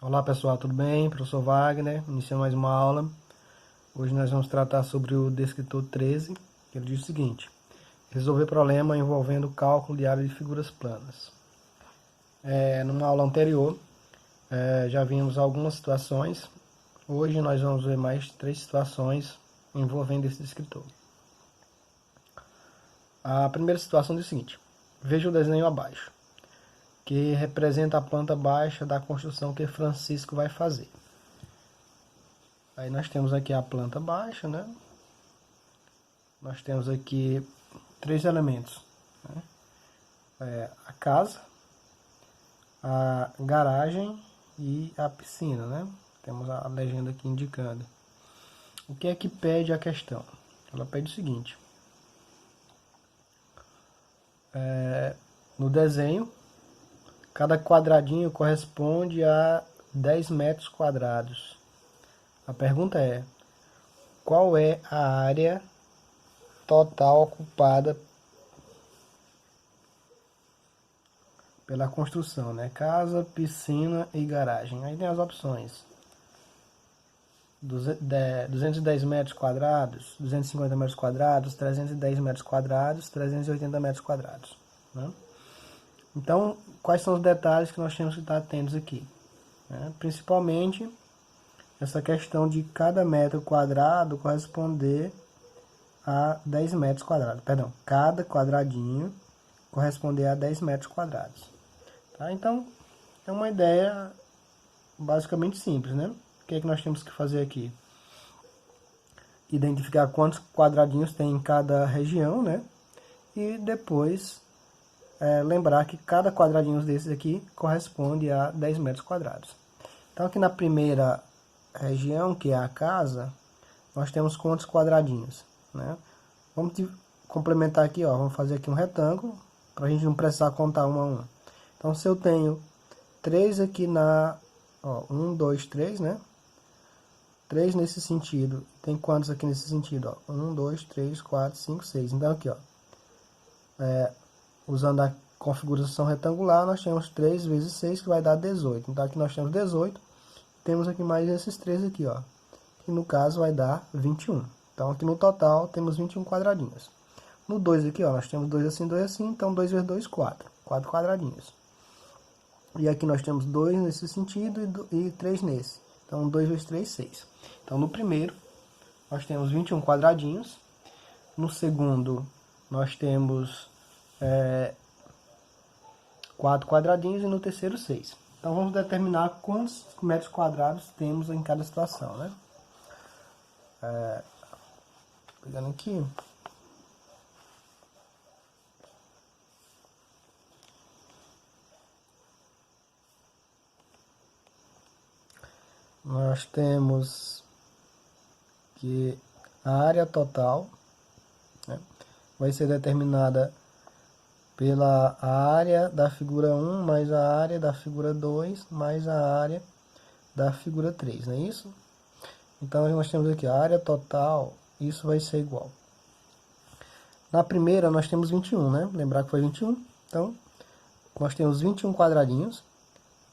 Olá pessoal, tudo bem? Professor Wagner, iniciando mais uma aula. Hoje nós vamos tratar sobre o descritor 13, que ele diz o seguinte: resolver problema envolvendo cálculo de área de figuras planas. Numa aula anterior, já vimos algumas situações. Hoje nós vamos ver mais 3 situações envolvendo esse descritor. A primeira situação diz o seguinte: veja o desenho abaixo, que representa a planta baixa da construção que Francisco vai fazer. Aí nós temos aqui a planta baixa, né? Nós temos aqui 3 elementos, né? A casa, a garagem e a piscina, né? Temos a legenda aqui indicando. O que é que pede a questão? Ela pede o seguinte: no desenho, cada quadradinho corresponde a 10 metros quadrados. A pergunta é: qual é a área total ocupada pela construção, né? Casa, piscina e garagem. Aí tem as opções: 210 metros quadrados, 250 metros quadrados, 310 metros quadrados, 380 metros quadrados, né? Então, quais são os detalhes que nós temos que estar atentos aqui, né? Principalmente essa questão de cada metro quadrado corresponder a 10 metros quadrados. Perdão, cada quadradinho corresponder a 10 metros quadrados. Tá? Então, é uma ideia basicamente simples, né? O que é que nós temos que fazer aqui? Identificar quantos quadradinhos tem em cada região, né? E depois lembrar que cada quadradinho desses aqui corresponde a 10 metros quadrados. Então aqui na primeira região, que é a casa, nós temos quantos quadradinhos, né? Vamos complementar aqui, ó, vamos fazer aqui um retângulo, para a gente não precisar contar um a um. Então se eu tenho 3 aqui na, ó, 1, 2, 3, né? 3 nesse sentido. Tem quantos aqui nesse sentido? Ó? 1, 2, 3, 4, 5, 6. Então aqui, ó, usando a configuração retangular, nós temos 3 vezes 6, que vai dar 18. Então aqui nós temos 18. Temos aqui mais esses 3 aqui, ó, que no caso vai dar 21. Então aqui no total temos 21 quadradinhos. No 2 aqui, ó, nós temos 2 assim, então 2 vezes 2, 4. 4 quadradinhos. E aqui nós temos 2 nesse sentido e 3 nesse. Então 2 vezes 3, 6. Então no primeiro nós temos 21 quadradinhos. No segundo nós temos 4 quadradinhos e no terceiro 6. Então vamos determinar quantos metros quadrados temos em cada situação, né? Pegando aqui. Nós temos que a área total, né, vai ser determinada pela área da figura 1 mais a área da figura 2 mais a área da figura 3, não é isso? Então nós temos aqui a área total, isso vai ser igual. Na primeira nós temos 21, né? Lembrar que foi 21. Então nós temos 21 quadradinhos.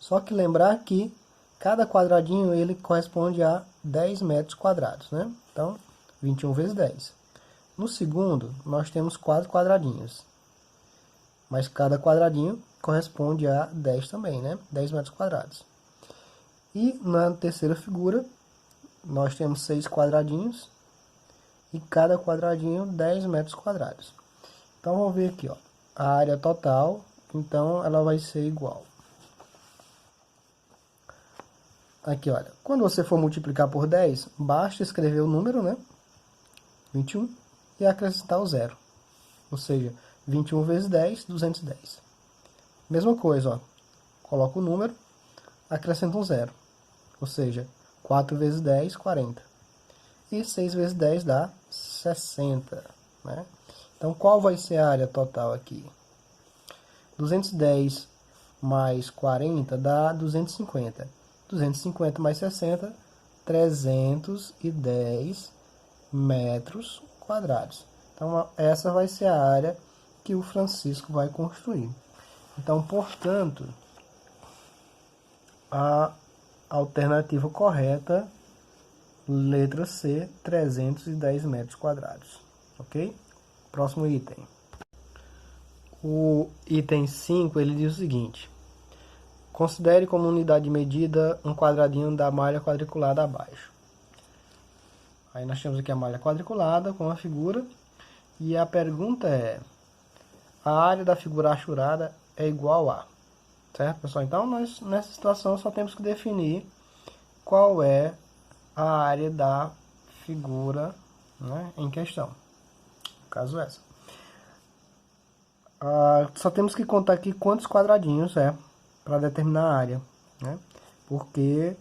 Só que lembrar que cada quadradinho ele corresponde a 10 metros quadrados, né? Então 21 vezes 10. No segundo nós temos 4 quadradinhos. Mas cada quadradinho corresponde a 10 também, né? 10 metros quadrados. E na terceira figura, nós temos 6 quadradinhos. E cada quadradinho 10 metros quadrados. Então vamos ver aqui, ó, a área total, então ela vai ser igual. Aqui, olha, quando você for multiplicar por 10, basta escrever o número, né? 21, e acrescentar o zero. Ou seja, 21 vezes 10, 210. Mesma coisa, ó, coloca o número, acrescenta um zero. Ou seja, 4 vezes 10, 40. E 6 vezes 10 dá 60, né? Então, qual vai ser a área total aqui? 210 mais 40 dá 250. 250 mais 60, 310 metros quadrados. Então, essa vai ser a área que o Francisco vai construir. Então, portanto, Alternativa correta, letra C, 310 metros quadrados. Ok? Próximo item. O item 5, ele diz o seguinte: considere como unidade de medida um quadradinho da malha quadriculada abaixo. Aí nós temos aqui a malha quadriculada com a figura. E a pergunta é: a área da figura achurada é igual a... Certo, pessoal? Então, nós nessa situação só temos que definir qual é a área da figura, né, em questão. No caso, essa. Só temos que contar aqui quantos quadradinhos é para determinar a área, né? Porque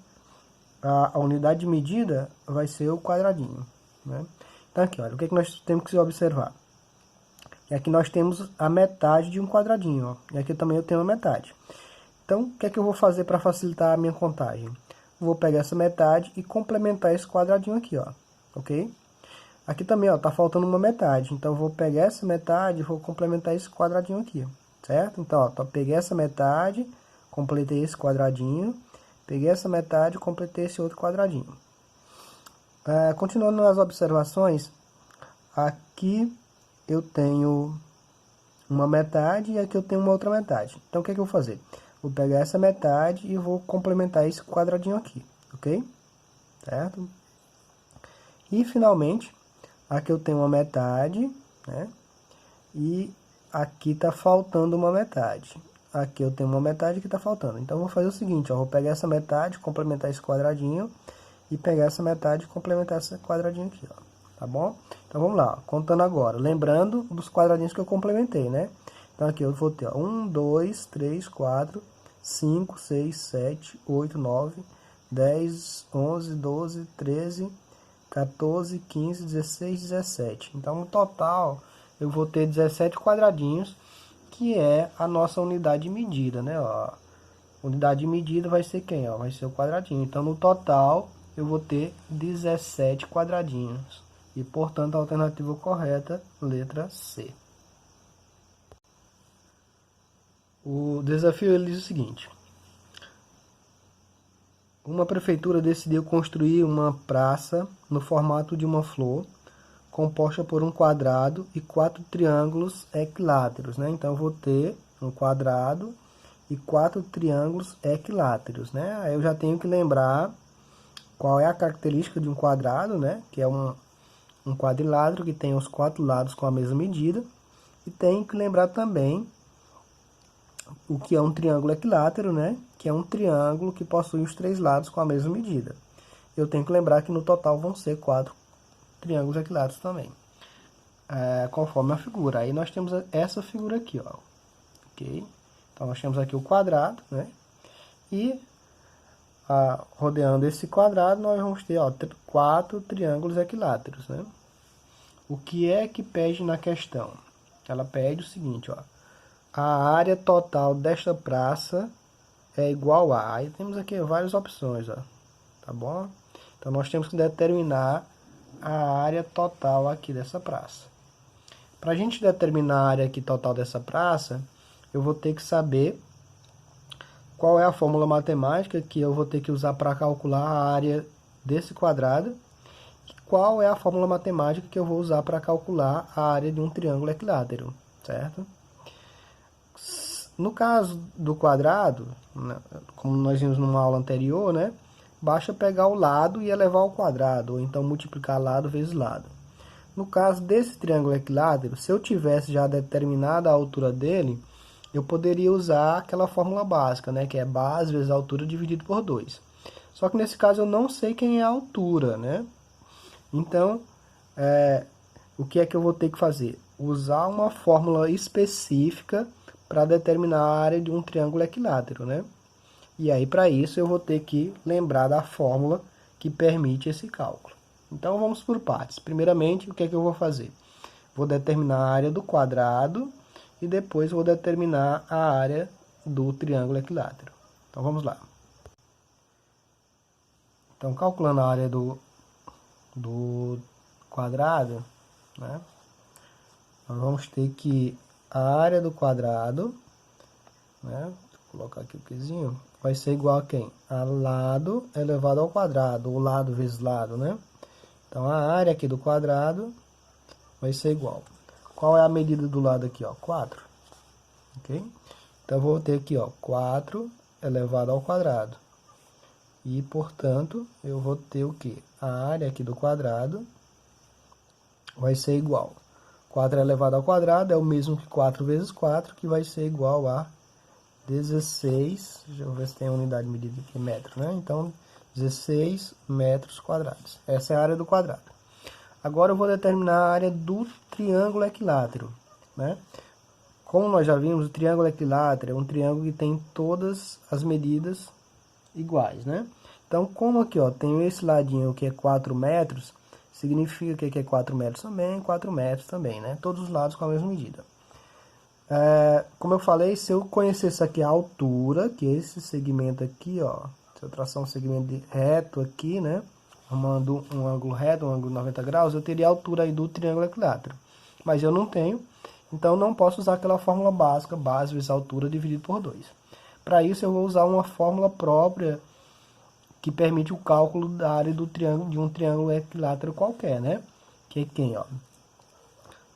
a unidade de medida vai ser o quadradinho, né? Então aqui, olha, o que, é que nós temos que observar? E aqui nós temos a metade de um quadradinho, ó, e aqui também eu tenho a metade. Então, o que é que eu vou fazer para facilitar a minha contagem? Vou pegar essa metade e complementar esse quadradinho aqui, ó, ok? Aqui também, ó, tá faltando uma metade, então eu vou pegar essa metade e vou complementar esse quadradinho aqui, certo? Então, ó, peguei essa metade, completei esse quadradinho, peguei essa metade e completei esse outro quadradinho. Continuando nas observações, aqui eu tenho uma metade e aqui eu tenho uma outra metade. Então, o que é que eu vou fazer? Vou pegar essa metade e vou complementar esse quadradinho aqui, ok? Certo? E, finalmente, aqui eu tenho uma metade, né? E aqui tá faltando uma metade. Aqui eu tenho uma metade que tá faltando. Então, eu vou fazer o seguinte, ó, vou pegar essa metade, complementar esse quadradinho e pegar essa metade e complementar esse quadradinho aqui, ó. Tá bom? Então, vamos lá, ó, contando agora. Lembrando dos quadradinhos que eu complementei, né? Então, aqui eu vou ter, ó, 1, 2, 3, 4, 5, 6, 7, 8, 9, 10, 11, 12, 13, 14, 15, 16, 17. Então, no total, eu vou ter 17 quadradinhos, que é a nossa unidade de medida, né? Ó, unidade de medida vai ser quem? Ó, vai ser o quadradinho. Então, no total, eu vou ter 17 quadradinhos. E, portanto, a alternativa correta, letra C. O desafio ele diz o seguinte: uma prefeitura decidiu construir uma praça no formato de uma flor, composta por um quadrado e 4 triângulos equiláteros, né? Então, eu vou ter um quadrado e 4 triângulos equiláteros, né? Aí eu já tenho que lembrar qual é a característica de um quadrado, né? Que é um quadrilátero que tem os 4 lados com a mesma medida. E tenho que lembrar também o que é um triângulo equilátero, né? Que é um triângulo que possui os 3 lados com a mesma medida. Eu tenho que lembrar que no total vão ser 4 triângulos equiláteros também, conforme a figura. Aí nós temos essa figura aqui, ó, ok? Então nós temos aqui o quadrado, né? E rodeando esse quadrado nós vamos ter, ó, 4 triângulos equiláteros, né? O que é que pede na questão? Ela pede o seguinte, ó: a área total desta praça é igual a... Aí temos aqui várias opções, ó, tá bom? Então nós temos que determinar a área total aqui dessa praça. Para a gente determinar a área aqui total dessa praça, eu vou ter que saber qual é a fórmula matemática que eu vou ter que usar para calcular a área desse quadrado e qual é a fórmula matemática que eu vou usar para calcular a área de um triângulo equilátero, certo? No caso do quadrado, como nós vimos numa aula anterior, né, basta pegar o lado e elevar ao quadrado, ou então multiplicar lado vezes lado. No caso desse triângulo equilátero, se eu tivesse já determinada a altura dele, eu poderia usar aquela fórmula básica, né, que é base vezes altura dividido por 2. Só que nesse caso eu não sei quem é a altura, né? Então, o que é que eu vou ter que fazer? Usar uma fórmula específica para determinar a área de um triângulo equilátero, né? E aí, para isso, eu vou ter que lembrar da fórmula que permite esse cálculo. Então, vamos por partes. Primeiramente, o que é que eu vou fazer? Vou determinar a área do quadrado e depois vou determinar a área do triângulo equilátero. Então, vamos lá. Então, calculando a área do quadrado, né? Nós vamos ter que a área do quadrado, né, Vou colocar aqui o quezinho. Vai ser igual a quem? A lado elevado ao quadrado, ou lado vezes lado, né? Então, a área aqui do quadrado vai ser igual. Qual é a medida do lado aqui, ó? 4. Ok? Então, eu vou ter aqui, ó, 4 elevado ao quadrado. E, portanto, eu vou ter o quê? A área aqui do quadrado vai ser igual. 4 elevado ao quadrado é o mesmo que 4 vezes 4, que vai ser igual a 16, deixa eu ver se tem a unidade medida aqui, metro, né? Então, 16 metros quadrados. Essa é a área do quadrado. Agora eu vou determinar a área do triângulo equilátero, né? Como nós já vimos, o triângulo equilátero é um triângulo que tem todas as medidas iguais, né? Então, como aqui, ó, tem esse ladinho que é 4 metros, significa que aqui é 4 metros também, 4 metros também, né? Todos os lados com a mesma medida. Como eu falei, se eu conhecesse aqui a altura, que é esse segmento aqui, ó, se eu traçar um segmento reto aqui, né, formando um ângulo reto, um ângulo de 90 graus, eu teria a altura aí do triângulo equilátero. Mas eu não tenho, então não posso usar aquela fórmula básica, base vezes altura dividido por 2. Para isso eu vou usar uma fórmula própria que permite o cálculo da área do triângulo, de um triângulo equilátero qualquer, né? Que é quem, ó?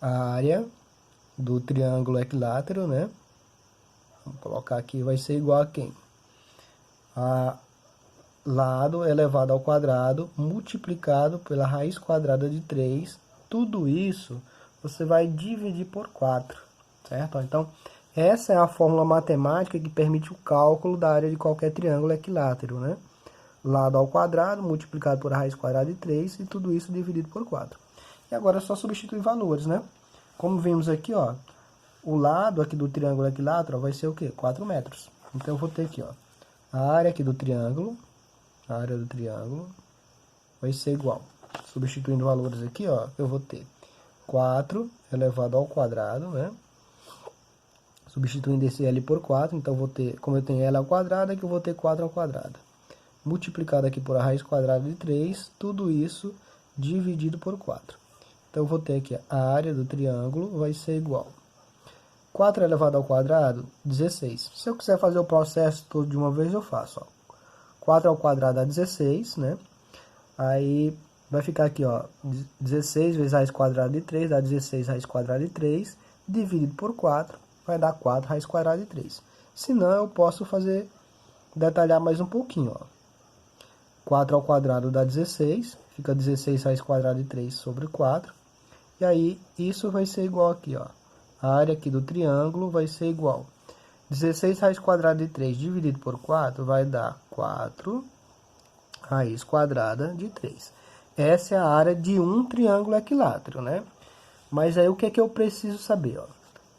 A área do triângulo equilátero, né? Vamos colocar aqui, vai ser igual a quem? A lado elevado ao quadrado multiplicado pela raiz quadrada de 3. Tudo isso você vai dividir por 4, certo? Então, essa é a fórmula matemática que permite o cálculo da área de qualquer triângulo equilátero, né? Lado ao quadrado multiplicado por raiz quadrada de 3 e tudo isso dividido por 4. E agora é só substituir valores, né? Como vimos aqui, ó, o lado aqui do triângulo equilátero vai ser o quê? 4 metros. Então, eu vou ter aqui, ó, a área aqui do triângulo, a área do triângulo vai ser igual. Substituindo valores aqui, ó, eu vou ter 4 elevado ao quadrado, né? Substituindo esse L por 4, então eu vou ter, como eu tenho L ao quadrado, aqui eu vou ter 4 ao quadrado. Multiplicado aqui por a raiz quadrada de 3, tudo isso dividido por 4. Então, eu vou ter aqui a área do triângulo vai ser igual. 4 elevado ao quadrado, 16. Se eu quiser fazer o processo todo de uma vez, eu faço, ó. 4 ao quadrado dá 16, né? Aí, vai ficar aqui, ó, 16 vezes raiz quadrada de 3, dá 16 raiz quadrada de 3, dividido por 4, vai dar 4 raiz quadrada de 3. Se não, eu posso fazer, detalhar mais um pouquinho, ó. 4 ao quadrado dá 16, fica 16 raiz quadrada de 3 sobre 4. E aí, isso vai ser igual aqui, ó. A área aqui do triângulo vai ser igual. 16 raiz quadrada de 3 dividido por 4 vai dar 4 raiz quadrada de 3. Essa é a área de um triângulo equilátero, né? Mas aí, o que é que eu preciso saber, ó?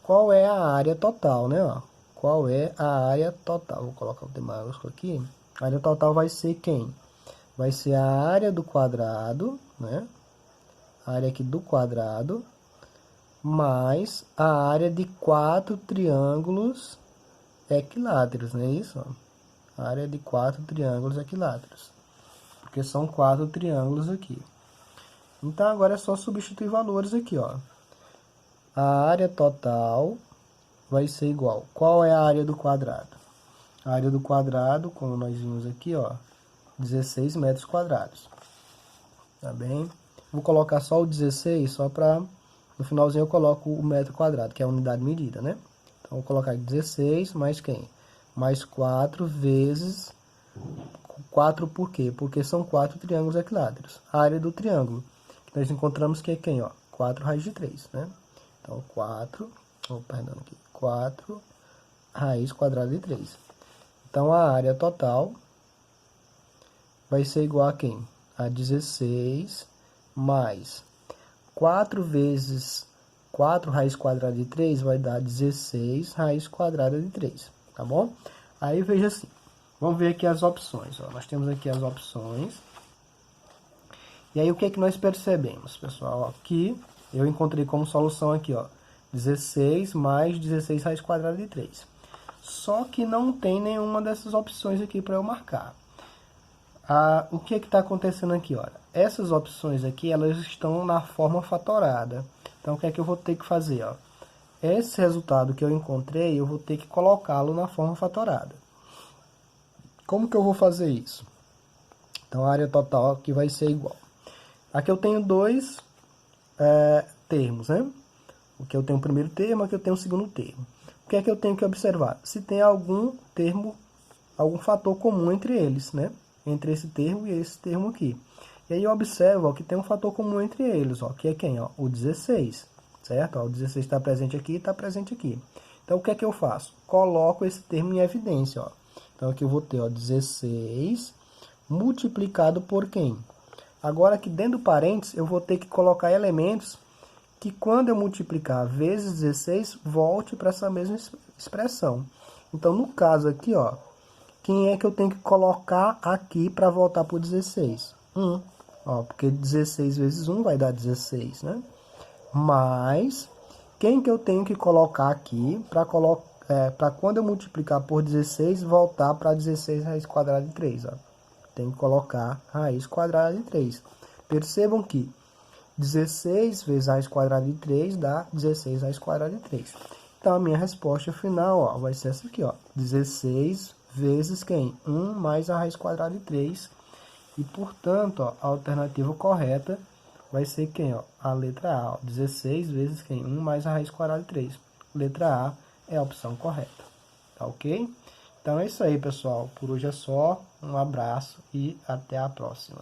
Qual é a área total, né, ó? Qual é a área total? Vou colocar o T maiúsculo aqui. A área total vai ser quem? Vai ser a área do quadrado, né? A área aqui do quadrado, mais a área de 4 triângulos equiláteros, não é isso? A área de 4 triângulos equiláteros. Porque são 4 triângulos aqui. Então, agora é só substituir valores aqui, ó. A área total vai ser igual. Qual é a área do quadrado? A área do quadrado, como nós vimos aqui, ó, 16 metros quadrados. Tá bem? Vou colocar só o 16, só para no finalzinho eu coloco o metro quadrado, que é a unidade medida, né? Então, vou colocar 16 mais quem? Mais 4 vezes 4 por quê? Porque são 4 triângulos equiláteros. A área do triângulo, que nós encontramos que é quem, ó? 4 raiz de 3, né? Então, 4 raiz quadrada de 3. Então, a área total vai ser igual a quem? A 16 mais 4 vezes 4 raiz quadrada de 3 vai dar 16 raiz quadrada de 3, tá bom? Aí, veja assim, vamos ver aqui as opções, ó. Nós temos aqui as opções. E aí, o que é que nós percebemos, pessoal? Aqui, eu encontrei como solução aqui, ó, 16 mais 16 raiz quadrada de 3. Só que não tem nenhuma dessas opções aqui para eu marcar. O que está acontecendo aqui? Olha, essas opções aqui, elas estão na forma fatorada. Então, o que é que eu vou ter que fazer? Ó? esse resultado que eu encontrei, eu vou ter que colocá-lo na forma fatorada. Como que eu vou fazer isso? Então, a área total aqui vai ser igual. Aqui eu tenho dois termos, né? Aqui eu tenho o primeiro termo, aqui eu tenho o segundo termo. O que é que eu tenho que observar? Se tem algum termo, algum fator comum entre eles, né? Entre esse termo e esse termo aqui. E aí eu observo ó, que tem um fator comum entre eles, ó, que é quem? Ó, o 16, certo? Ó, o 16 está presente aqui e está presente aqui. Então, o que é que eu faço? Coloco esse termo em evidência, ó. Então, aqui eu vou ter ó, 16 multiplicado por quem? Agora, aqui dentro do parênteses, eu vou ter que colocar elementos que quando eu multiplicar vezes 16, volte para essa mesma expressão. Então, no caso aqui, ó, quem é que eu tenho que colocar aqui para voltar para o 16? 1. Ó, porque 16 vezes 1 vai dar 16, né? Mas, quem que eu tenho que colocar aqui para quando eu multiplicar por 16, voltar para 16 raiz quadrada de 3, ó. Tem que colocar raiz quadrada de 3. Percebam que 16 vezes raiz quadrada de 3 dá 16 raiz quadrada de 3. Então, a minha resposta final ó, vai ser essa aqui, ó. 16 vezes quem? 1 mais a raiz quadrada de 3. E, portanto, ó, a alternativa correta vai ser quem? Ó? A letra A. Ó. 16 vezes quem? 1 mais a raiz quadrada de 3. Letra A é a opção correta. Tá ok? Então é isso aí, pessoal. Por hoje é só. Um abraço e até a próxima.